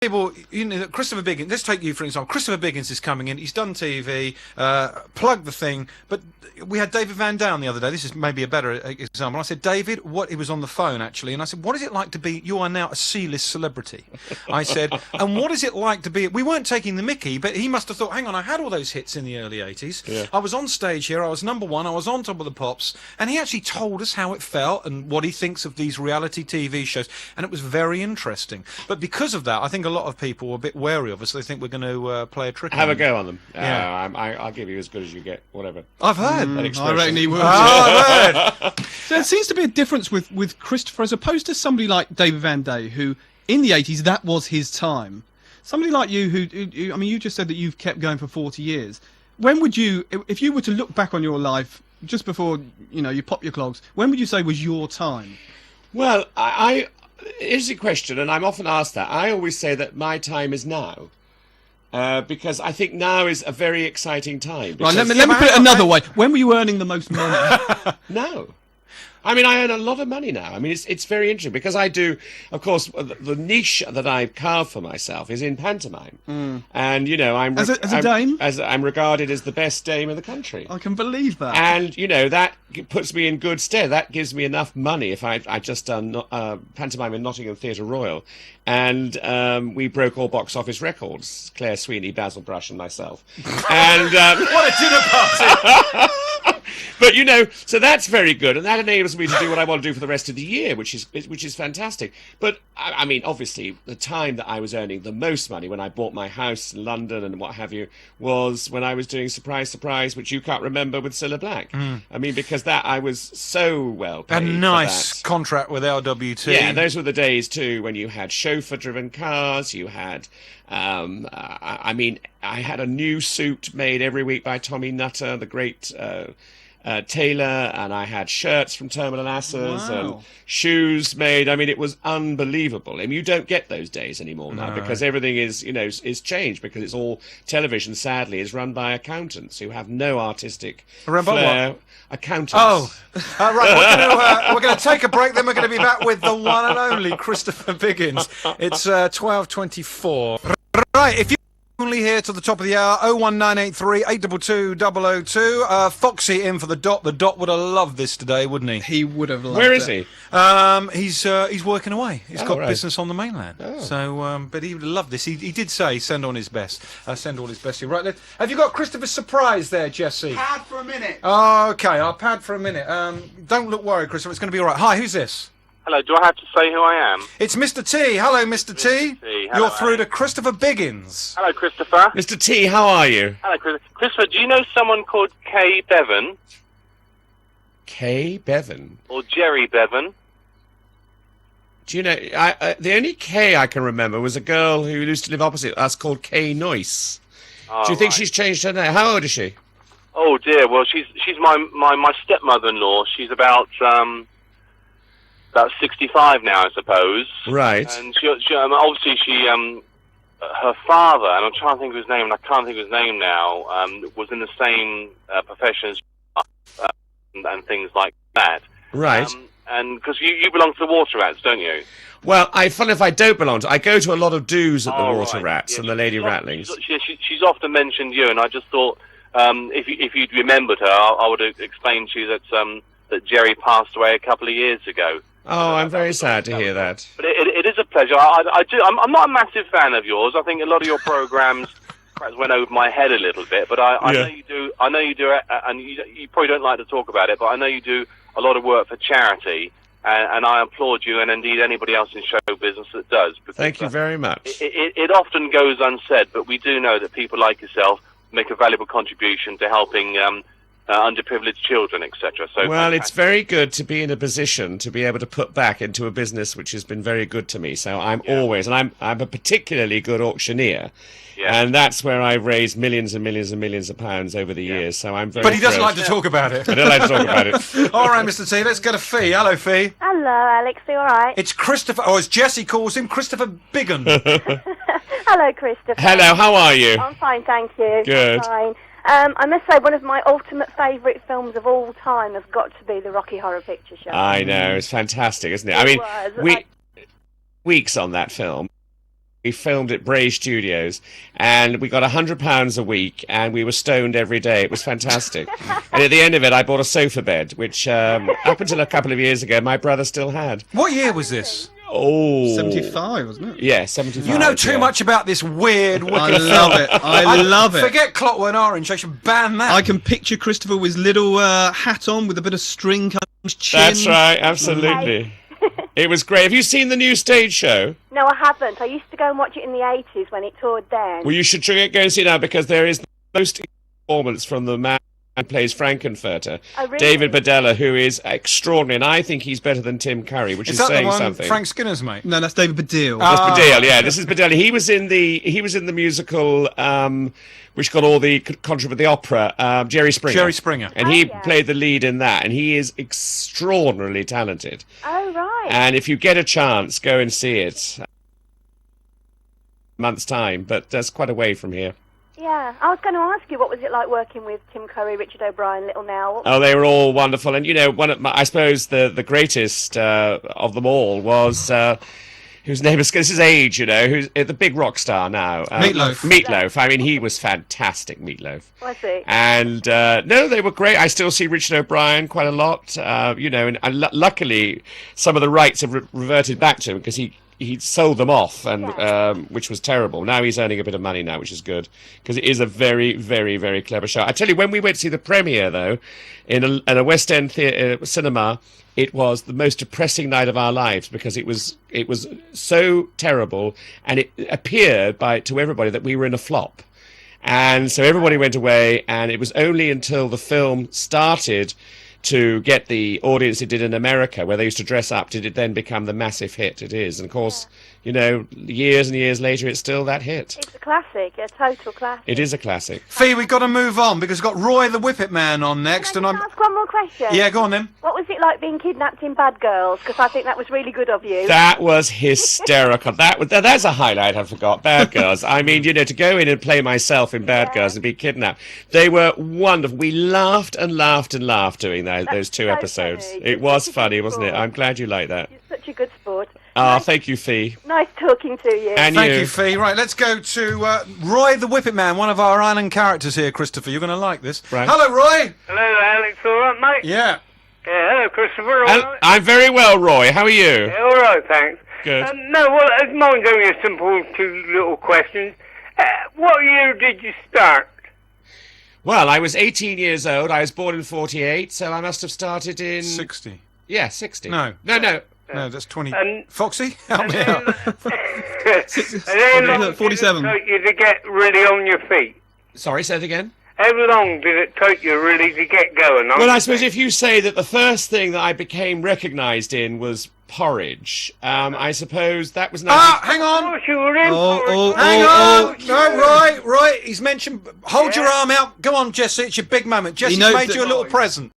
Well, Christopher Biggins, let's take you for example. Christopher Biggins is coming in. He's done TV, plug the thing. But we had David Van Down the other day. This is maybe a better example. I said, David, he was on the phone actually, and I said, what is it like to be, you are now a C-list celebrity. I said, and what is it like to be, we weren't taking the mickey, but he must have thought, hang on, I had all those hits in the early 80s. Yeah. I was on stage here, I was number one, I was on top of the pops, and he actually told us how it felt and what he thinks of these reality TV shows, and it was very interesting. But because of that, I think a lot of people were a bit wary of us. They think we're going to play a trick. Have a go on them. Yeah. I'll give you as good as you get, whatever. I've heard. I reckon he will. I've heard. So there seems to be a difference with Christopher as opposed to somebody like David Van Day, who in the 80s, that was his time. Somebody like you who I mean, you just said that you've kept going for 40 years. When would you, if you were to look back on your life just before, you pop your clogs, when would you say was your time? Well, here's a question, and I'm often asked that. I always say that my time is now. Because I think now is a very exciting time. Right, let me put it another way. When were you earning the most money? No. I mean, I earn a lot of money now. I mean, it's very interesting because I do, of course, the niche that I've carved for myself is in pantomime, and I'm as a dame, I'm regarded as the best dame in the country. I can believe that, and that puts me in good stead. That gives me enough money if I just done pantomime in Nottingham Theatre Royal, and we broke all box office records. Claire Sweeney, Basil Brush, and myself, and what a dinner party. But so that's very good, and that enables me to do what I want to do for the rest of the year, which is fantastic. But I mean, obviously, the time that I was earning the most money when I bought my house in London and what have you was when I was doing Surprise, Surprise, which you can't remember, with Cilla Black. I mean, because that I was so well paid. A nice contract with LWT. Yeah, those were the days too when you had chauffeur-driven cars. You had. I mean, I had a new suit made every week by Tommy Nutter, the great tailor, and I had shirts from Terminal Asses and shoes made. I mean, it was unbelievable. I mean, you don't get those days anymore now because everything is changed because it's all television. Sadly, is run by accountants who have no artistic flair. What? Accountants. Oh, right. We're going to take a break. Then we're going to be back with the one and only Christopher Biggins. It's 12:24. Right. If you only here to the top of the hour, 01983 822 002. Foxy in for the Dot. The Dot would have loved this today, wouldn't he? He would have loved it. Where is he? He's working away. He's got business on the mainland. Oh. So, but he would love this. He did say send on his best. Send all his best. Right, have you got Christopher's surprise there, Jesse? Pad for a minute. Oh, okay, I'll pad for a minute. Don't look worried, Christopher. It's going to be all right. Hi, who's this? Hello, do I have to say who I am? It's Mr. T. Hello, Mr. T. T. Hello, You're through to Christopher Biggins. Hello, Christopher. Mr. T, how are you? Hello, Christopher. Christopher, do you know someone called Kay Bevan? Kay Bevan? Or Jerry Bevan? Do you know, the only Kay I can remember was a girl who used to live opposite us called Kay Noyce. Do you think she's changed her name? How old is she? Oh, dear. Well, she's my stepmother-in-law. She's about 65 now, I suppose. Right. And obviously her father, and I'm trying to think of his name, and I can't think of his name now, was in the same profession as and things like that. Right. And because you belong to the Water Rats, don't you? Well, fun if I don't belong to. I go to a lot of do's at the Water Rats and the Lady Rattlings. She's often mentioned you, and I just thought if you'd remembered her, I would explain to you that Jerry passed away a couple of years ago. Oh, I'm very sad to hear that. But it is a pleasure. I'm not a massive fan of yours. I think a lot of your programs perhaps went over my head a little bit. But I know you do. I know you do, and you probably don't like to talk about it. But I know you do a lot of work for charity, and I applaud you, and indeed anybody else in show business that does. Because, thank you very much. It often goes unsaid, but we do know that people like yourself make a valuable contribution to helping underprivileged children, etc. So, well, it's very good to be in a position to be able to put back into a business which has been very good to me. So I'm always, and I'm a particularly good auctioneer, and that's where I've raised millions and millions and millions of pounds over the years. So I'm very. But he doesn't like to talk about it. I don't like to talk about it. All right, Mr. T, let's get a Fee. Hello, Fee. Hello, Alex. You all right? It's Christopher, or as Jesse calls him, Christopher Biggin. Hello, Christopher. Hello, how are you? I'm fine, thank you. Good. I'm fine. I must say, one of my ultimate favourite films of all time has got to be the Rocky Horror Picture Show. I know, it's fantastic, isn't it? I mean, weeks on that film. we filmed at Bray Studios, and we got £100 a week, and we were stoned every day. It was fantastic. And at the end of it, I bought a sofa bed, which up until a couple of years ago, my brother still had. What year was this? Oh, 75, wasn't it? Yeah, 75. You know too yeah. much about this weird, wicked I love it. I love it. Forget Clockwork Orange. They should ban that. I can picture Christopher with his little hat on with a bit of string coming his chin. That's right, absolutely. It was great. Have you seen the new stage show? No, I haven't. I used to go and watch it in the 80s when it toured then. Well, you should go and see it now, because there is the most performance from the man who plays Frankenfurter, Oh, really? David Badella, who is extraordinary, and I think he's better than Tim Curry, which is that saying the one something. Frank Skinner's mate? No, that's David Baddiel. That's Baddiel, yeah. This is Badella. He was in the musical, which got all the controversy, the opera, Jerry Springer. Jerry Springer. And he yeah. played the lead in that, and he is extraordinarily talented. Oh, right. And if you get a chance, go and see it. Month's time, but that's quite away from here. Yeah. I was going to ask you, what was it like working with Tim Curry, Richard O'Brien, Little Nell? Oh, they were all wonderful, and you know, I suppose the greatest of them all was whose name is, this is age, you know, who's the big rock star now, Meatloaf. Meatloaf. I mean, he was fantastic, Meatloaf. Was he? And no, they were great. I still see Richard O'Brien quite a lot, you know, and luckily some of the rights have reverted back to him, because he sold them off, and which was terrible. Now he's earning a bit of money now, which is good, because it is a very, very, very clever show. I tell you, when we went to see the premiere, though, in a West End cinema, it was the most depressing night of our lives, because it was so terrible, and it appeared to everybody that we were in a flop. And so everybody went away, and it was only until the film started to get the audience it did in America, where they used to dress up, did it then become the massive hit it is. And of course, you know, years and years later, it's still that hit. It's a classic, a total classic. It is a classic. Fee, we've got to move on, because we've got Roy the Whippet Man on next. Can I and just ask one more question? Yeah, go on then. What was it like being kidnapped in Bad Girls? Because I think that was really good of you. That was hysterical. That's a highlight I forgot. Bad Girls. I mean, you know, to go in and play myself in Bad Girls and be kidnapped. They were wonderful. We laughed and laughed and laughed doing those two so episodes. funny. It was Such a funny, good wasn't it? sport. I'm glad you like that. You're such a good sport. Ah, thank you, Fee. Nice talking to you. And Thank you. you, Fee. Right, let's go to Roy the Whippet Man, one of our island characters here, Christopher. You're going to like this. Right. Hello, Roy. Hello, Alex. All right, mate? Yeah. Yeah, hello, Christopher. All And right? I'm very well, Roy. How are you? Yeah, all right, thanks. Good. No, well, it's mine only a simple two little questions. What year did you start? Well, I was 18 years old. I was born in 48, so I must have started in... 60. Yeah, 60. No. No. No, that's 20. And- Foxy, help And me then, out. and how long did 47. it take you to get really on your feet? Sorry, say it again. How long did it take you really to get going on Well, I your suppose feet? if you say that the first thing that I became recognised in was porridge, I suppose that was... Hang Of on. course you were in Oh, for it. Hang oh, on. No, Roy, he's mentioned... Hold your arm out. Go on, Jesse. It's your big moment. Jesse's knows made that- you a little present.